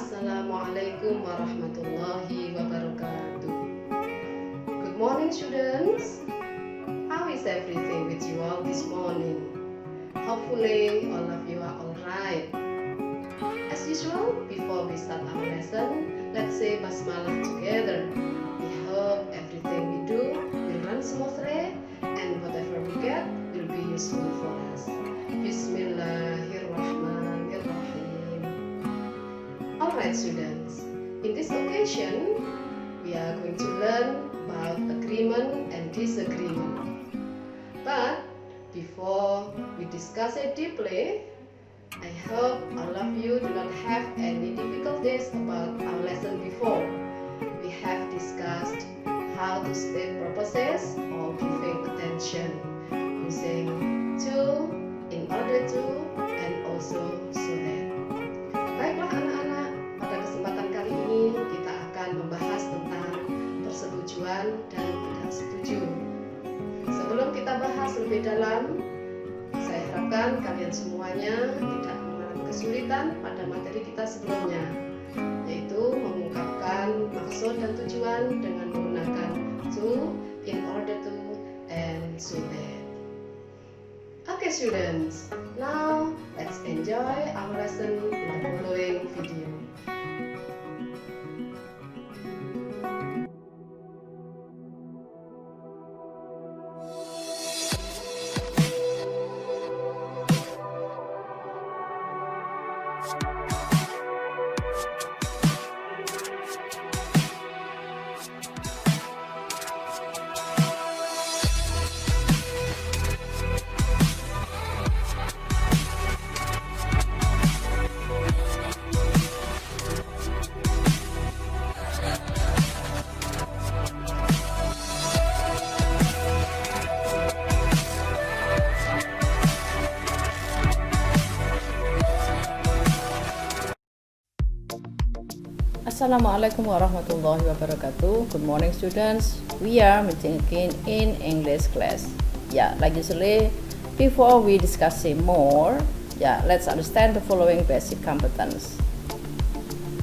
Assalamualaikum warahmatullahi wabarakatuh. Good morning, students. How is everything with you all this morning? Hopefully all of you are alright. As usual, before we start our lesson, let's say basmalah together. We hope everything we do will run smoothly and whatever we get will be useful for us. Bismillahirrahmanirrahim. Alright, students, in this occasion we are going to learn about agreement and disagreement. But before we discuss it deeply, I hope all of you do not have any difficulties about our lesson before. We have discussed how to state purposes or giving attention using to, in order to, and also so that. Baiklah anak-anak, pada kesempatan kali ini kita akan membahas tentang persetujuan dan tidak setuju. Sebelum kita bahas lebih dalam, saya harapkan kalian semuanya tidak mengalami kesulitan pada materi kita sebelumnya, yaitu mengungkapkan maksud dan tujuan dengan menggunakan to, in order to, and so that. Okay, students, now let's enjoy our lesson in the following video. Assalamualaikum warahmatullahi wabarakatuh. Good morning, students. We are meeting again in English class. Like usually, before we discussing more, let's understand the following basic competence.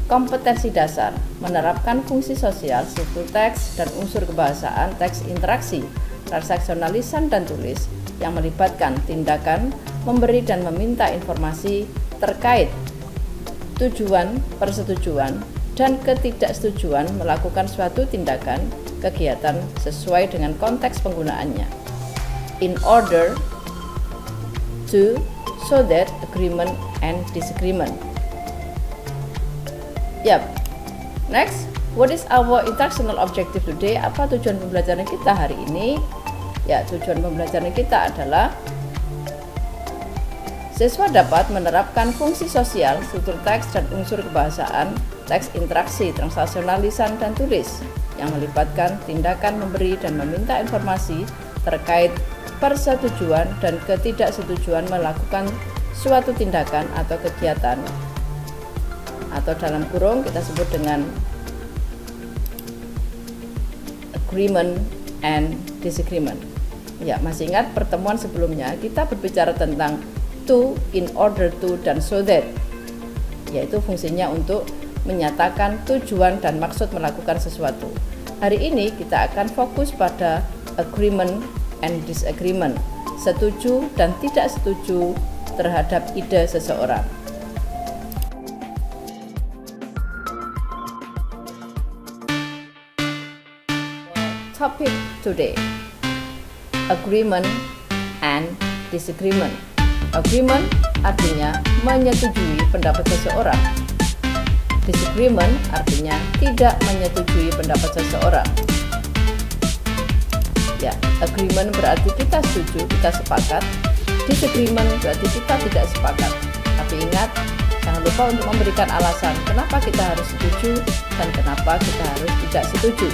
Kompetensi dasar menerapkan fungsi sosial, struktur teks dan unsur kebahasaan teks interaksi, transaksional lisan dan tulis yang melibatkan tindakan memberi dan meminta informasi terkait tujuan, persetujuan, dan ketidaksetujuan melakukan suatu tindakan, kegiatan sesuai dengan konteks penggunaannya. In order to, so that, agreement and disagreement. Next, what is our instructional objective today? Apa tujuan pembelajaran kita hari ini? Tujuan pembelajaran kita adalah siswa dapat menerapkan fungsi sosial, struktur teks dan unsur kebahasaan teks interaksi, transaksional lisan dan tulis yang melibatkan tindakan memberi dan meminta informasi terkait persetujuan dan ketidaksetujuan melakukan suatu tindakan atau kegiatan, atau dalam kurung kita sebut dengan agreement and disagreement. Masih ingat pertemuan sebelumnya kita berbicara tentang to, in order to, dan so that, yaitu fungsinya untuk menyatakan tujuan dan maksud melakukan sesuatu. Hari ini kita akan fokus pada agreement and disagreement, setuju dan tidak setuju terhadap ide seseorang. Topic today, agreement and disagreement. Agreement artinya menyetujui pendapat seseorang. Disagreement artinya tidak menyetujui pendapat seseorang. Agreement berarti kita setuju, kita sepakat. Disagreement berarti kita tidak sepakat. Tapi ingat, jangan lupa untuk memberikan alasan kenapa kita harus setuju dan kenapa kita harus tidak setuju.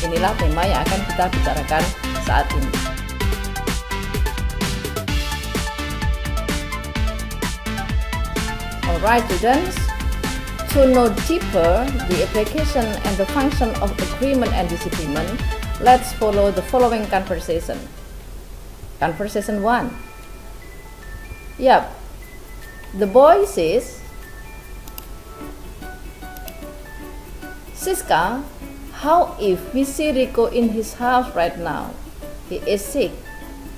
Inilah tema yang akan kita bicarakan saat ini. Alright, students. To know deeper the application and the function of agreement and disagreement, let's follow the following conversation. Conversation 1. The boy says, Siska, how if we see Rico in his house right now? He is sick.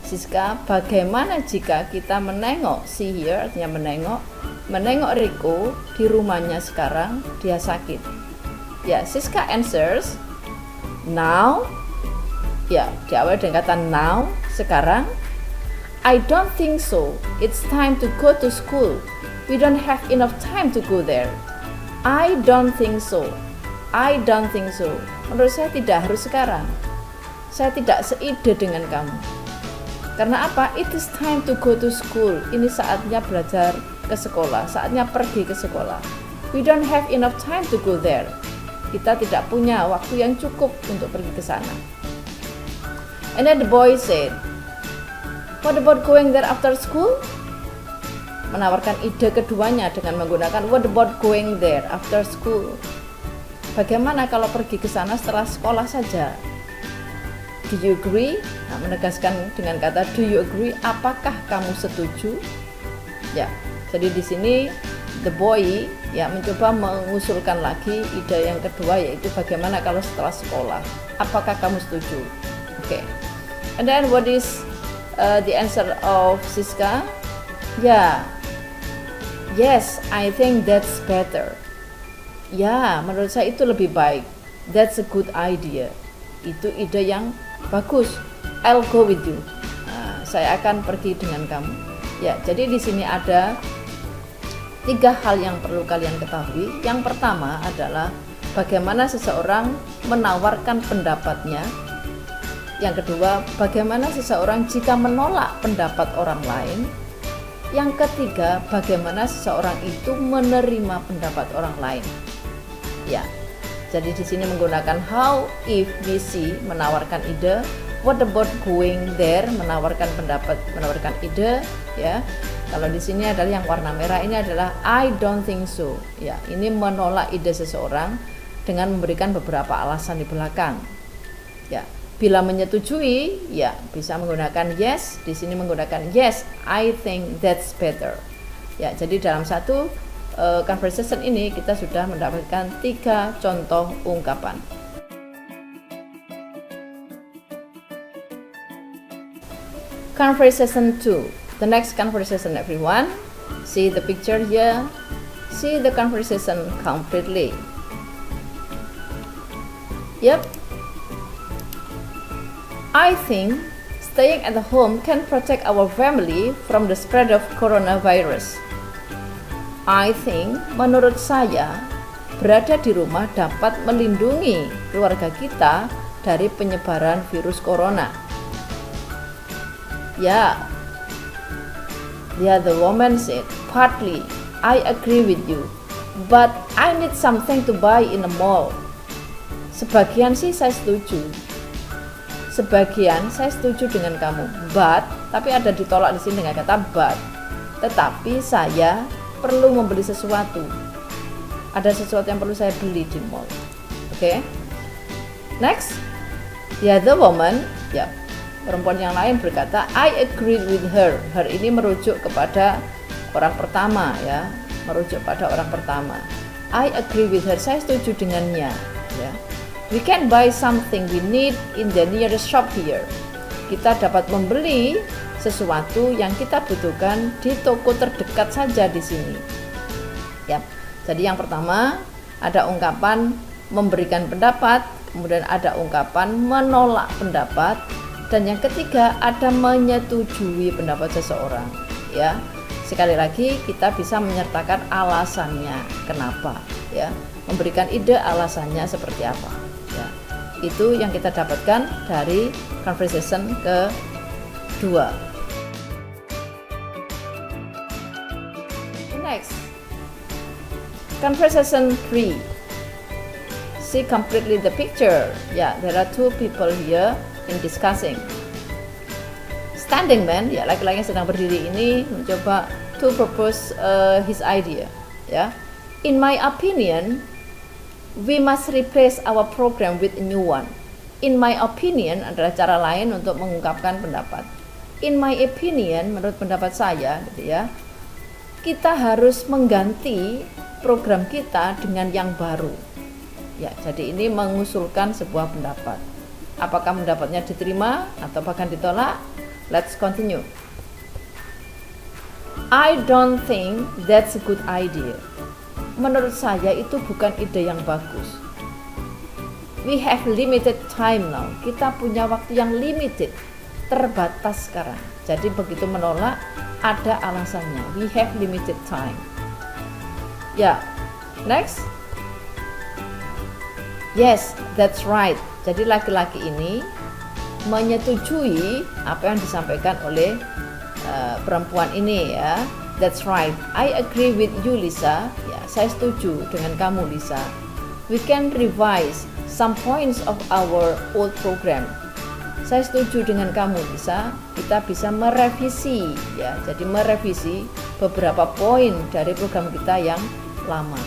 Siska, bagaimana jika kita menengok, see here artinya menengok Rico di rumahnya sekarang, dia sakit. Ya, Siska answers, now, ya, diawali dengan kata now, sekarang. I don't think so. It's time to go to school. We don't have enough time to go there. I don't think so. I don't think so. Menurut saya tidak harus sekarang. Saya tidak seide dengan kamu. Karena apa? It is time to go to school. Ini saatnya belajar ke sekolah, saatnya pergi ke sekolah. We don't have enough time to go there. Kita tidak punya waktu yang cukup untuk pergi ke sana. And then the boy said, what about going there after school? Menawarkan ide keduanya dengan menggunakan what about going there after school? Bagaimana kalau pergi ke sana setelah sekolah saja? Do you agree? Nah, menegaskan dengan kata do you agree? Apakah kamu setuju? Ya, jadi di sini the boy ya mencoba mengusulkan lagi ide yang kedua, yaitu bagaimana kalau setelah sekolah? Apakah kamu setuju? Oke. And then what is the answer of Siska? Ya, yes, I think that's better. Ya, menurut saya itu lebih baik. That's a good idea. Itu ide yang bagus. I'll go with you. Nah, saya akan pergi dengan kamu. Ya, jadi di sini ada 3 hal yang perlu kalian ketahui. Yang pertama adalah bagaimana seseorang menawarkan pendapatnya. Yang kedua, bagaimana seseorang jika menolak pendapat orang lain. Yang ketiga, bagaimana seseorang itu menerima pendapat orang lain. Ya, jadi di sini menggunakan how if we see menawarkan ide, what about going there menawarkan pendapat, menawarkan ide. Ya, kalau di sini adalah yang warna merah ini adalah I don't think so. Ya, ini menolak ide seseorang dengan memberikan beberapa alasan di belakang. Ya. Bila menyetujui, ya bisa menggunakan yes. Di sini menggunakan yes, I think that's better. Ya, jadi dalam satu conversation ini kita sudah mendapatkan 3 contoh ungkapan. Conversation 2. The next conversation, everyone. See the picture here. See the conversation completely. Yep. I think staying at home can protect our family from the spread of coronavirus. I think, menurut saya, berada di rumah dapat melindungi keluarga kita dari penyebaran virus corona. Ya, the woman said, partly, I agree with you, but I need something to buy in a mall. Sebagian sih saya setuju. Sebagian saya setuju dengan kamu, but, tapi ada ditolak di sini dengan kata but. Tetapi saya perlu membeli sesuatu. Ada sesuatu yang perlu saya beli di mall. Oke. Next, the other woman, ya, perempuan yang lain berkata, I agree with her. Her ini merujuk kepada orang pertama, ya, merujuk pada orang pertama. I agree with her. Saya setuju dengannya, ya. We can buy something we need in the nearest shop here. Kita dapat membeli sesuatu yang kita butuhkan di toko terdekat saja di sini. Ya. Jadi yang pertama ada ungkapan memberikan pendapat, kemudian ada ungkapan menolak pendapat, dan yang ketiga ada menyetujui pendapat seseorang. Ya. Sekali lagi kita bisa menyertakan alasannya kenapa, ya. Memberikan ide alasannya seperti apa. Ya, itu yang kita dapatkan dari conversation kedua. Next, conversation 3. See completely the picture. Yeah, there are 2 people here in discussing. Standing man, ya laki-laki yang sedang berdiri ini mencoba to propose his idea. Ya, in my opinion, we must replace our program with a new one. In my opinion adalah cara lain untuk mengungkapkan pendapat. In my opinion, menurut pendapat saya, gitu ya, kita harus mengganti program kita dengan yang baru. Ya, jadi ini mengusulkan sebuah pendapat. Apakah pendapatnya diterima atau bahkan ditolak? Let's continue. I don't think that's a good idea. Menurut saya itu bukan ide yang bagus. We have limited time now. Kita punya waktu yang limited, terbatas sekarang. Jadi begitu menolak, ada alasannya. We have limited time. Ya, next. Yes, that's right. Jadi laki-laki ini menyetujui apa yang disampaikan oleh perempuan ini ya. That's right. I agree with you, Lisa. Ya, saya setuju dengan kamu, Lisa. We can revise some points of our old program. Saya setuju dengan kamu, Lisa. Kita bisa merevisi ya. Jadi merevisi beberapa poin dari program kita yang lama.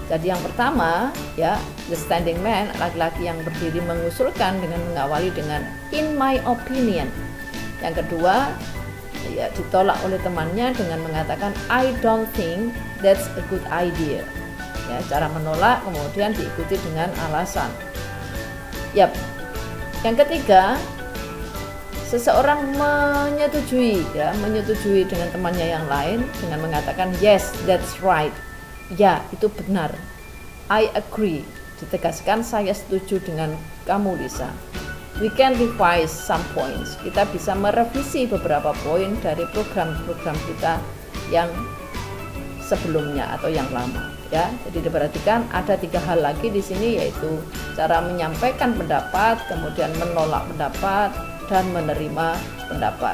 Jadi yang pertama ya, the standing man, laki-laki yang berdiri mengusulkan dengan mengawali dengan in my opinion. Yang kedua ya, ditolak oleh temannya dengan mengatakan I don't think that's a good idea. Ya, cara menolak kemudian diikuti dengan alasan. Yap. Yang ketiga, seseorang menyetujui dengan temannya yang lain dengan mengatakan yes, that's right. Ya, itu benar. I agree. Ditegaskan saya setuju dengan kamu, Lisa. We can revise some points. Kita bisa merevisi beberapa poin dari program-program kita yang sebelumnya atau yang lama. Ya, jadi diperhatikan ada 3 hal lagi di sini, yaitu cara menyampaikan pendapat, kemudian menolak pendapat, dan menerima pendapat.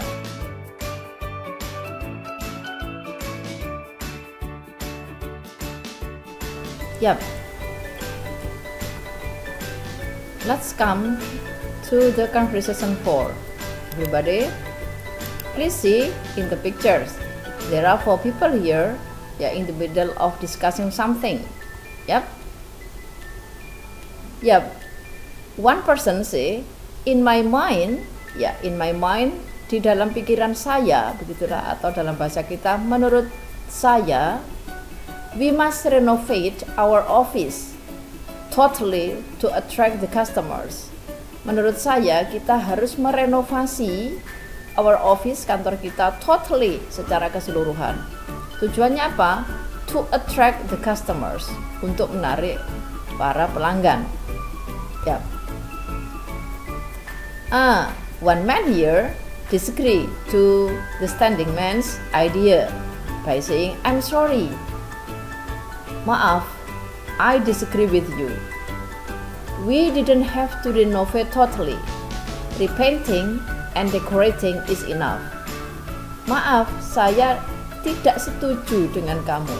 Yep. Let's come to the conversation 4. Everybody, please see in the pictures. There are 4 people here, in the middle of discussing something. Yep. One person say, in my mind, di dalam pikiran saya, begitulah, atau dalam bahasa kita, menurut saya, we must renovate our office totally to attract the customers. Menurut saya, kita harus merenovasi our office, kantor kita, totally, secara keseluruhan. Tujuannya apa? To attract the customers, untuk menarik para pelanggan. Yep. One man here disagree to the standing man's idea by saying, I'm sorry. Maaf, I disagree with you. We didn't have to renovate totally. Repainting and decorating is enough. Maaf, saya tidak setuju dengan kamu.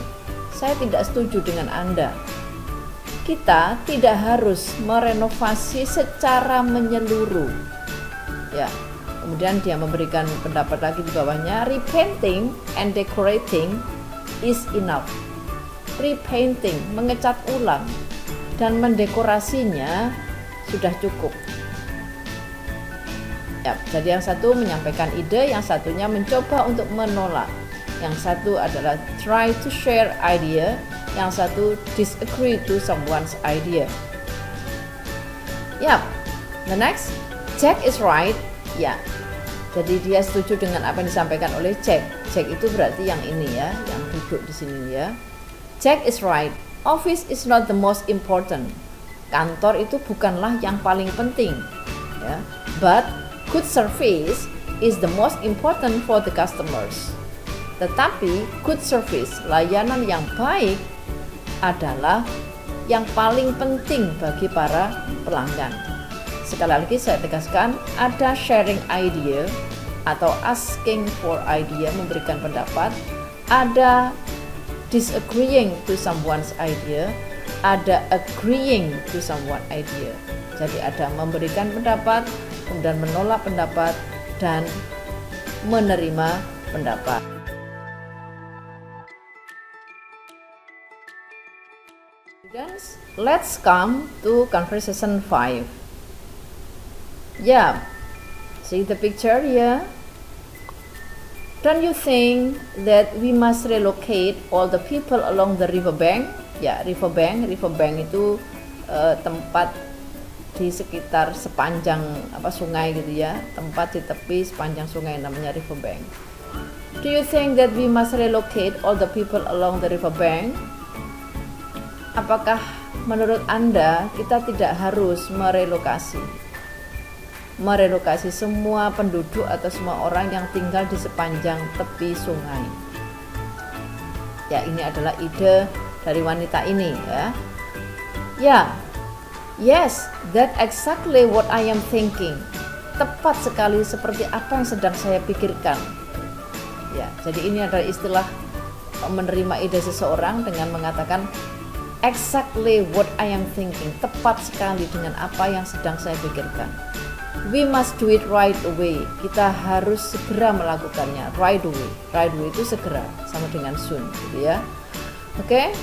Saya tidak setuju dengan Anda. Kita tidak harus merenovasi secara menyeluruh. Ya. Kemudian dia memberikan pendapat lagi di bawahnya, repainting and decorating is enough. Repainting, mengecat ulang, dan mendekorasinya sudah cukup. Ya, jadi yang satu menyampaikan ide, yang satunya mencoba untuk menolak. Yang satu adalah try to share idea, yang satu disagree to someone's idea. Ya, the next, Jack is right. Ya, jadi dia setuju dengan apa yang disampaikan oleh Jack. Jack itu berarti yang ini ya, yang duduk di sini ya. Jack is right. Office is not the most important. Kantor itu bukanlah yang paling penting. Ya. But good service is the most important for the customers. Tetapi good service, layanan yang baik adalah yang paling penting bagi para pelanggan. Sekali lagi saya tegaskan, ada sharing idea atau asking for idea, memberikan pendapat, ada disagreeing to someone's idea, ada agreeing to someone's idea. Jadi ada memberikan pendapat, kemudian menolak pendapat, dan menerima pendapat. Students, let's come to conversation 5. Yeah, see the picture here? Don't you think that we must relocate all the people along the riverbank? Ya, riverbank itu tempat di sekitar sepanjang sungai gitu ya, tempat di tepi sepanjang sungai namanya riverbank. Do you think that we must relocate all the people along the riverbank? Apakah menurut Anda kita tidak harus merelokasi semua penduduk atau semua orang yang tinggal di sepanjang tepi sungai? Ya, ini adalah ide dari wanita ini ya. Ya, yes, that exactly what I am thinking. Tepat sekali seperti apa yang sedang saya pikirkan. Ya, jadi ini adalah istilah menerima ide seseorang dengan mengatakan exactly what I am thinking. Tepat sekali dengan apa yang sedang saya pikirkan. We must do it right away. Kita harus segera melakukannya. Right away. Right away itu segera, sama dengan soon, gitu ya. Oke?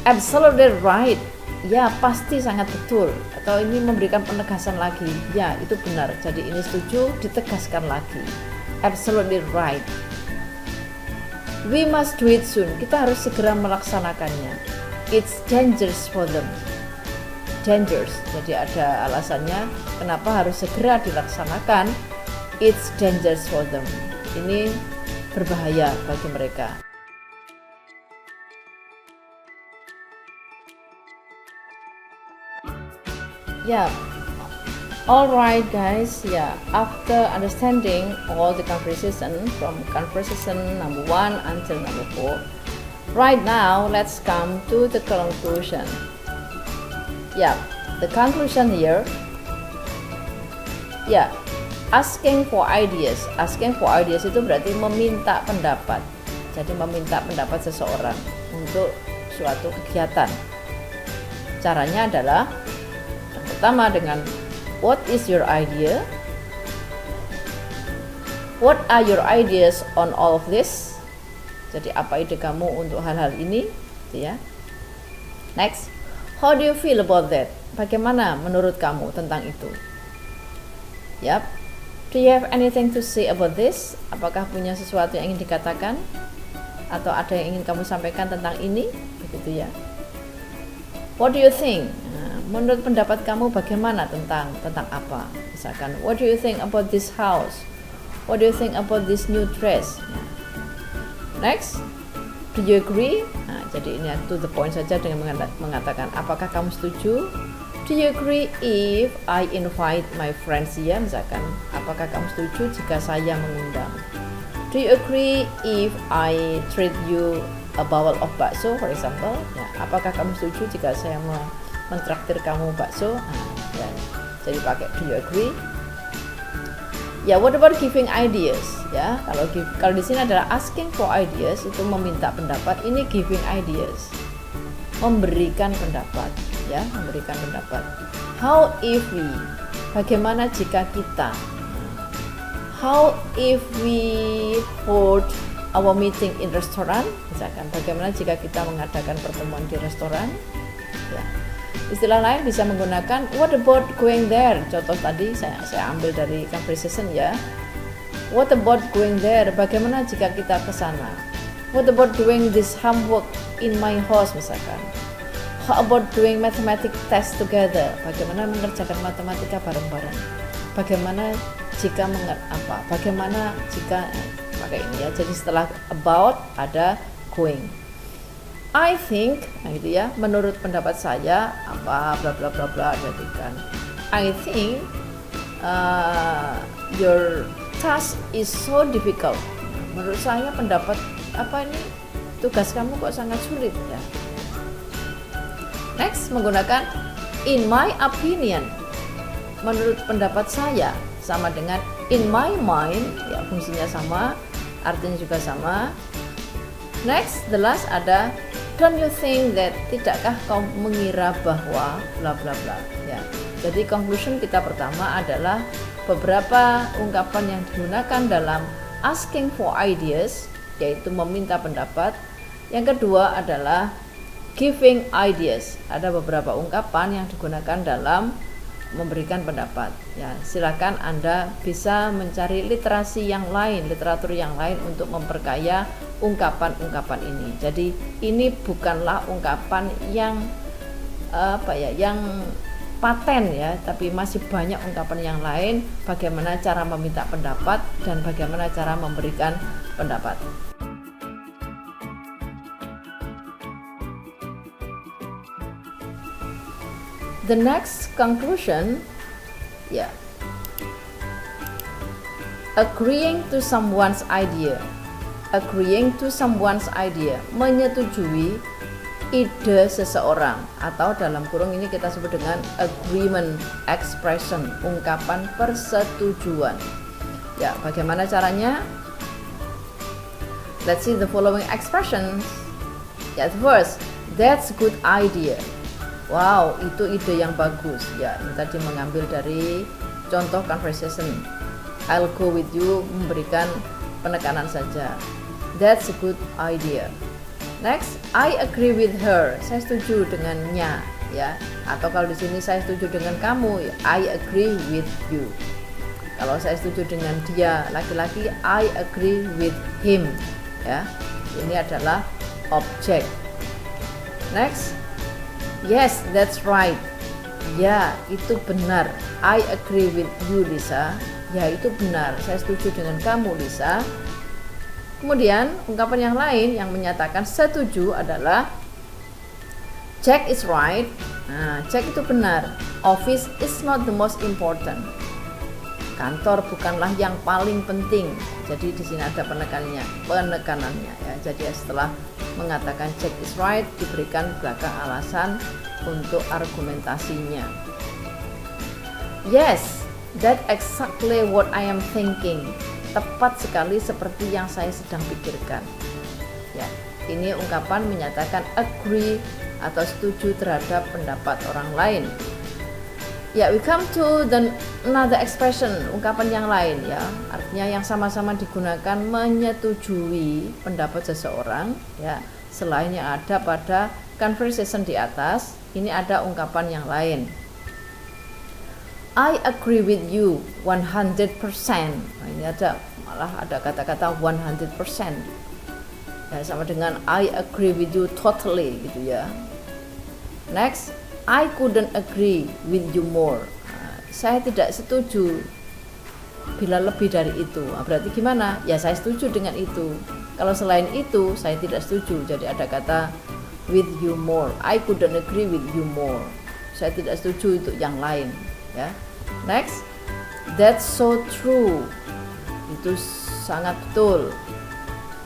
Absolutely right. Ya, pasti sangat betul. Atau ini memberikan penegasan lagi. Ya, itu benar. Jadi ini setuju, ditegaskan lagi. Absolutely right. We must do it soon. Kita harus segera melaksanakannya. It's dangerous for them. Dangerous. Jadi ada alasannya kenapa harus segera dilaksanakan. It's dangerous for them. Ini berbahaya bagi mereka. Yeah. Alright guys, after understanding all the conversation from conversation number 1 until number 4, right now let's come to the conclusion. The conclusion here, asking for ideas. Asking for ideas itu berarti meminta pendapat. Jadi meminta pendapat seseorang untuk suatu kegiatan. Caranya adalah yang pertama dengan what is your idea? What are your ideas on all of this? Jadi apa ide kamu untuk hal-hal ini? Ya. Next, how do you feel about that? Bagaimana menurut kamu tentang itu? Yap. Do you have anything to say about this? Apakah punya sesuatu yang ingin dikatakan? Atau ada yang ingin kamu sampaikan tentang ini? Begitu ya. What do you think? Menurut pendapat kamu bagaimana tentang apa? Misalkan, what do you think about this house? What do you think about this new dress? Next, do you agree? Jadi ini to the point saja dengan mengatakan apakah kamu setuju? Do you agree if I invite my friends here? Misalkan, apakah kamu setuju jika saya mengundang? Do you agree if I treat you a bowl of bakso, for example? Apakah kamu setuju jika saya mentraktir kamu bakso? Jadi pakai do you agree? What about giving ideas? Kalau di sini adalah asking for ideas, itu meminta pendapat. Ini giving ideas, memberikan pendapat, memberikan pendapat. How if we? Bagaimana jika kita? How if we hold our meeting in restaurant? Misalkan, bagaimana jika kita mengadakan pertemuan di restoran? Istilah lain bisa menggunakan what about going there? Contoh tadi saya ambil dari conversation ya. What about going there? Bagaimana jika kita ke sana? What about doing this homework in my house misalkan? How about doing mathematics test together? Bagaimana mengerjakan matematika bareng-bareng? Bagaimana jika Bagaimana jika pakai ini ya. Jadi setelah about ada going. I think, menurut pendapat saya bla bla bla bla jadikan. I think your task is so difficult. Menurut saya pendapat tugas kamu kok sangat sulit ya. Next, menggunakan in my opinion. Menurut pendapat saya sama dengan in my mind, fungsinya sama, artinya juga sama. Next, the last ada don't you think that, tidakkah kau mengira bahwa bla bla bla ya. Jadi conclusion kita pertama adalah beberapa ungkapan yang digunakan dalam asking for ideas, yaitu meminta pendapat. Yang kedua adalah giving ideas. Ada beberapa ungkapan yang digunakan dalam memberikan pendapat. Ya, silakan Anda bisa mencari literasi yang lain, literatur yang lain untuk memperkaya ungkapan-ungkapan ini. Jadi ini bukanlah ungkapan yang yang paten ya, tapi masih banyak ungkapan yang lain bagaimana cara meminta pendapat dan bagaimana cara memberikan pendapat. The next conclusion, agreeing to someone's idea. Agreeing to someone's idea, menyetujui ide seseorang, atau dalam kurung ini kita sebut dengan agreement expression, ungkapan persetujuan. Ya, bagaimana caranya? Let's see the following expressions. Ya, first, that's a good idea. Wow, itu ide yang bagus. Ya, ini tadi mengambil dari contoh conversation. I'll go with you, memberikan penekanan saja. That's a good idea. Next, I agree with her. Saya setuju dengannya, ya. Atau kalau di sini saya setuju dengan kamu, I agree with you. Kalau saya setuju dengan dia laki-laki, I agree with him, ya. Ini adalah objek. Next, yes, that's right. Ya, itu benar. I agree with you, Lisa. Ya, itu benar. Saya setuju dengan kamu, Lisa. Kemudian, ungkapan yang lain yang menyatakan setuju adalah Jack is right. Nah, Jack itu benar. Office is not the most important. Kantor bukanlah yang paling penting. Jadi di sini ada penekanannya ya. Jadi setelah mengatakan Jack is right, diberikan belakang alasan untuk argumentasinya. Yes, that's exactly what I am thinking. Tepat sekali seperti yang saya sedang pikirkan. Ya, ini ungkapan menyatakan agree atau setuju terhadap pendapat orang lain. Ya, we come to another expression, ungkapan yang lain ya. Artinya yang sama-sama digunakan menyetujui pendapat seseorang ya. Selain yang ada pada conversation di atas, ini ada ungkapan yang lain. I agree with you 100%. Nah, ini malah ada kata-kata 100%. Ya, sama dengan I agree with you totally gitu ya. Next, I couldn't agree with you more. Nah, saya tidak setuju bila lebih dari itu. Nah, berarti gimana? Ya, saya setuju dengan itu. Kalau selain itu, saya tidak setuju. Jadi ada kata with you more. I couldn't agree with you more. Saya tidak setuju untuk yang lain. Ya. Next, that's so true. Itu sangat betul.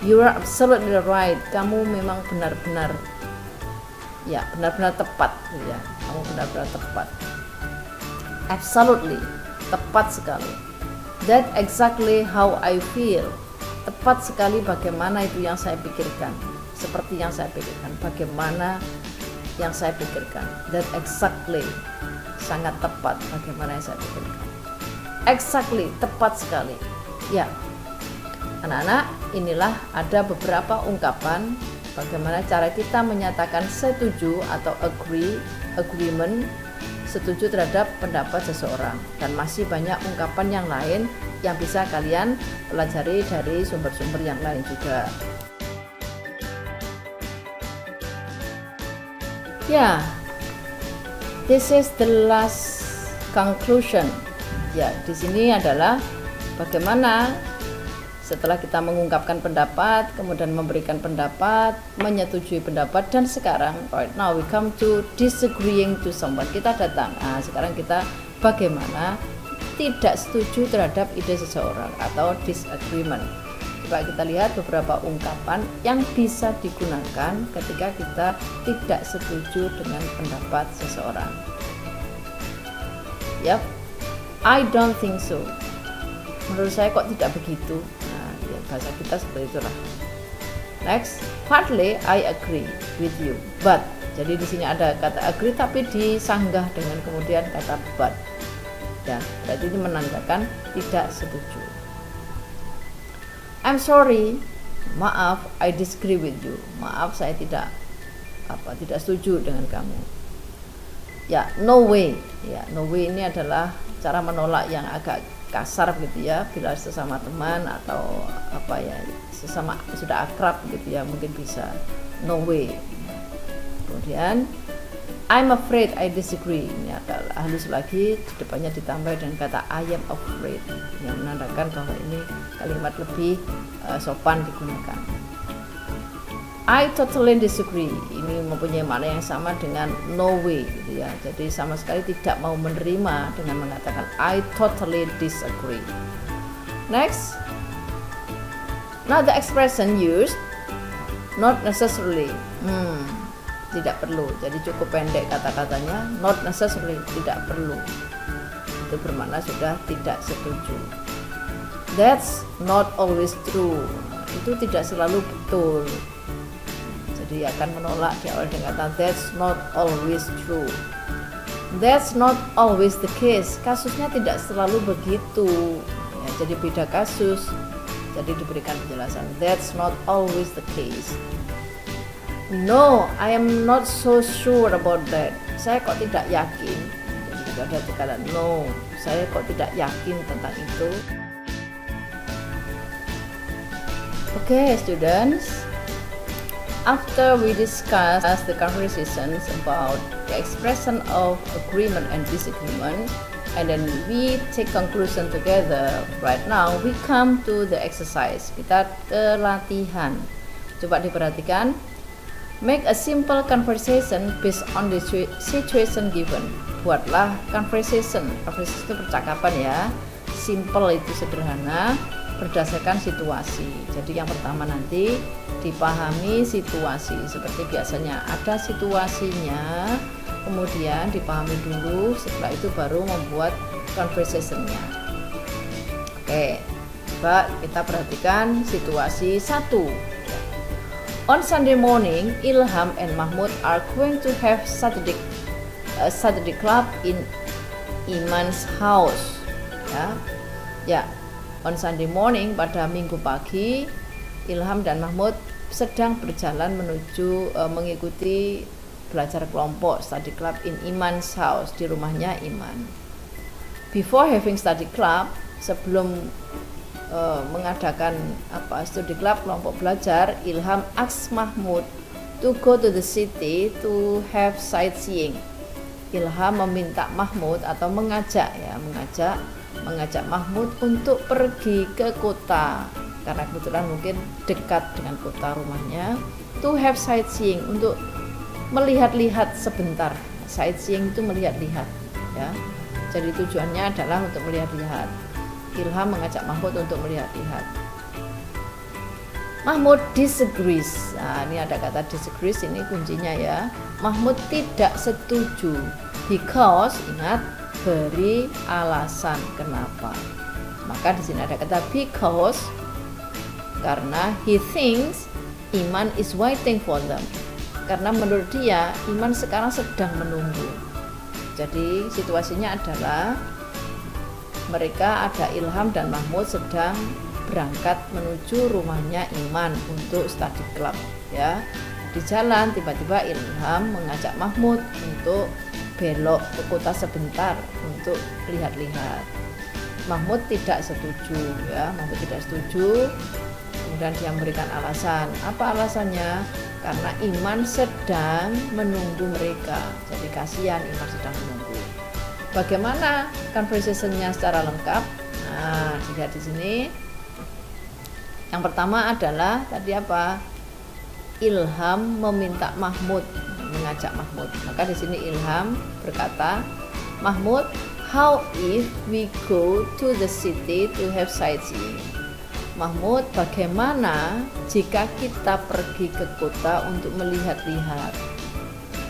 You are absolutely right. Kamu memang benar-benar tepat ya. Kamu benar-benar tepat. Absolutely, tepat sekali. That exactly how I feel. Tepat sekali bagaimana itu yang saya pikirkan. Seperti yang saya pikirkan. Bagaimana yang saya pikirkan. That exactly, sangat tepat bagaimana yang saya pikirkan. Exactly, tepat sekali. Ya, anak-anak, inilah ada beberapa ungkapan bagaimana cara kita menyatakan setuju atau agreement, setuju terhadap pendapat seseorang. Dan masih banyak ungkapan yang lain yang bisa kalian pelajari dari sumber-sumber yang lain juga. Ya, this is the last conclusion. Ya, di sini adalah bagaimana setelah kita mengungkapkan pendapat, kemudian memberikan pendapat, menyetujui pendapat, dan sekarang right now we come to disagreeing to someone. Kita datang. Nah, sekarang kita bagaimana tidak setuju terhadap ide seseorang atau disagreement. Coba kita lihat beberapa ungkapan yang bisa digunakan ketika kita tidak setuju dengan pendapat seseorang. Yap, I don't think so. Menurut saya kok tidak begitu. Nah, ya, bahasa kita seperti itulah. Next, partly I agree with you, but. Jadi di sini ada kata agree tapi disanggah dengan kemudian kata but. Ya, berarti ini menandakan tidak setuju. I'm sorry, maaf, I disagree with you. Maaf, saya tidak setuju dengan kamu. Ya, no way. Ya, no way ini adalah cara menolak yang agak kasar gitu ya, bila sesama teman atau sesama sudah akrab gitu ya, mungkin bisa no way. Kemudian I'm afraid I disagree. Ini agak halus lagi, di depannya ditambah dengan kata I am afraid, yang menandakan bahwa ini kalimat lebih sopan digunakan. I totally disagree. Ini mempunyai makna yang sama dengan no way, gitu ya. Jadi sama sekali tidak mau menerima dengan mengatakan I totally disagree. Next, another expression used, not necessarily. Tidak perlu, jadi cukup pendek kata-katanya, not necessarily, tidak perlu. Itu bermakna sudah tidak setuju. That's not always true. Itu tidak selalu betul. Jadi akan menolak di awal dengan kata that's not always true. That's not always the case. Kasusnya tidak selalu begitu. Ya, jadi beda kasus. Jadi diberikan penjelasan. That's not always the case. No, I am not so sure about that. Saya kok tidak yakin. Jadi juga ada kata no, saya kok tidak yakin tentang itu. Okay, students. After we discuss the conversations about the expression of agreement and disagreement, and then we take conclusion together, right now we come to the exercise. Kita ke latihan. Coba diperhatikan. Make a simple conversation based on the situation given. Buatlah conversation. Conversation itu percakapan ya. Simple itu sederhana, berdasarkan situasi. Jadi yang pertama nanti dipahami situasi. Seperti biasanya ada situasinya, kemudian dipahami dulu, setelah itu baru membuat conversation-nya. Oke, coba kita perhatikan situasi 1. On Sunday morning, Ilham and Mahmud are going to have Saturday club in Iman's house. Ya. On Sunday morning, pada Minggu pagi, Ilham dan Mahmud sedang berjalan menuju mengikuti belajar kelompok study club in Iman's house, di rumahnya Iman. Before having study club, sebelum mengadakan studi club kelompok belajar, Ilham asked Mahmud to go to the city to have sightseeing. Ilham meminta Mahmud atau mengajak Mahmud untuk pergi ke kota karena kebetulan mungkin dekat dengan kota rumahnya. To have sightseeing, untuk melihat-lihat sebentar. Sightseeing itu melihat-lihat ya. Jadi tujuannya adalah untuk melihat-lihat. Ilham mengajak Mahmud untuk melihat-lihat. Mahmud disagrees. Nah, ini ada kata disagrees, ini kuncinya ya. Mahmud tidak setuju because, ingat, beri alasan kenapa. Maka di sini ada kata because, karena he thinks Iman is waiting for them. Karena menurut dia Iman sekarang sedang menunggu. Jadi situasinya adalah mereka ada Ilham dan Mahmud sedang berangkat menuju rumahnya Iman untuk study club ya. Di jalan tiba-tiba Ilham mengajak Mahmud untuk belok ke kota sebentar untuk lihat-lihat. Mahmud tidak setuju ya, Mahmud tidak setuju. Kemudian dia memberikan alasan. Apa alasannya? Karena Iman sedang menunggu mereka. Jadi kasihan Iman sedang menunggu. Bagaimana conversation-nya secara lengkap? Nah, dilihat di sini. Yang pertama adalah tadi apa? Ilham meminta Mahmud, mengajak Mahmud. Maka di sini Ilham berkata, Mahmud, how if we go to the city to have sightseeing? Mahmud, bagaimana jika kita pergi ke kota untuk melihat-lihat?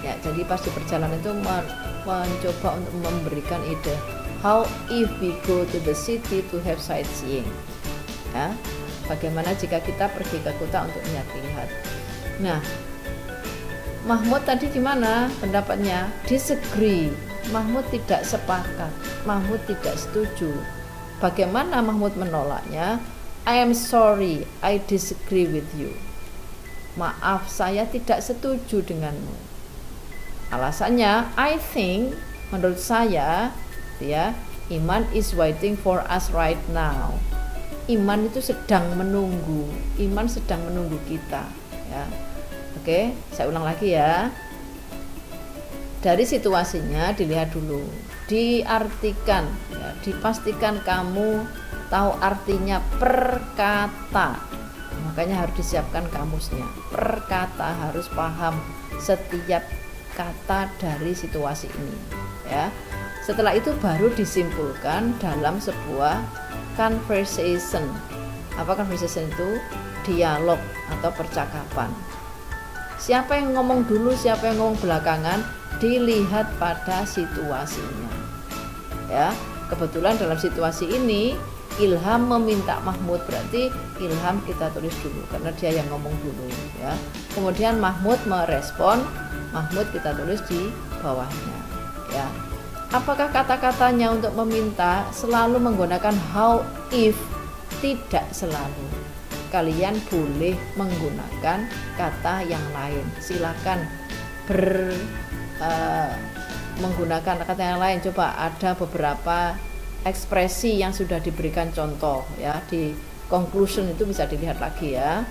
Ya, jadi pas di perjalanan itu mencoba untuk memberikan ide. How if we go to the city to have sightseeing? Ya, bagaimana jika kita pergi ke kota untuk lihat-lihat? Nah, Mahmud tadi gimana pendapatnya? Disagree. Mahmud tidak sepakat. Mahmud tidak setuju. Bagaimana Mahmud menolaknya? I am sorry, I disagree with you. Maaf, saya tidak setuju denganmu. Alasannya, I think, menurut saya, ya, Iman is waiting for us right now. Iman itu sedang menunggu. Iman sedang menunggu kita. Ya, oke, saya ulang lagi ya. Dari situasinya dilihat dulu, diartikan, ya, dipastikan kamu tahu artinya per kata. Makanya harus disiapkan kamusnya. Per kata harus paham setiap kata dari situasi ini, ya. Setelah itu baru disimpulkan dalam sebuah conversation. Apa conversation itu? Dialog atau percakapan. Siapa yang ngomong dulu, siapa yang ngomong belakangan, dilihat pada situasinya. Ya, kebetulan dalam situasi ini Ilham meminta Mahmud, berarti Ilham kita tulis dulu karena dia yang ngomong dulu, ya. Kemudian Mahmud merespon, Mahmud kita tulis di bawahnya, ya. Apakah kata-katanya untuk meminta selalu menggunakan how if? Tidak selalu. Kalian boleh menggunakan kata yang lain. Silakan menggunakan kata yang lain. Coba ada beberapa ekspresi yang sudah diberikan contoh, ya, di conclusion itu bisa dilihat lagi, ya.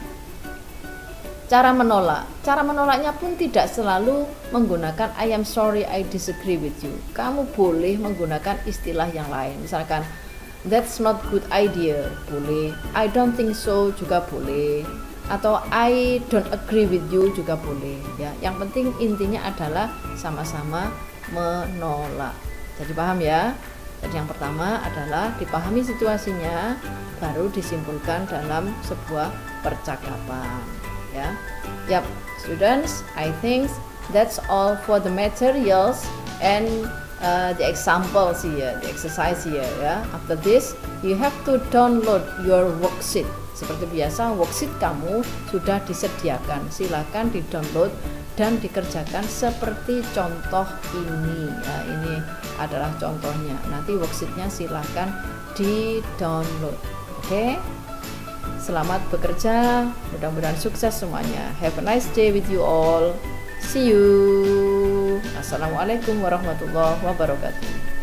Cara menolaknya pun tidak selalu menggunakan I am sorry, I disagree with you. Kamu boleh menggunakan istilah yang lain, misalkan that's not good idea, boleh. I don't think so juga boleh, atau I don't agree with you juga boleh, ya. Yang penting intinya adalah sama-sama menolak. Jadi paham, ya. Jadi yang pertama adalah dipahami situasinya, baru disimpulkan dalam sebuah percakapan, ya. Yap, students, I think that's all for the materials and the examples here, the exercise here, ya. After this, you have to download your worksheet. Seperti biasa, worksheet kamu sudah disediakan. Silakan di-download dan dikerjakan seperti contoh ini, ya. Ini adalah contohnya. Nanti worksheetnya silakan di-download. Oke? Selamat bekerja, mudah-mudahan sukses semuanya. Have a nice day with you all. See you. Assalamualaikum warahmatullahi wabarakatuh.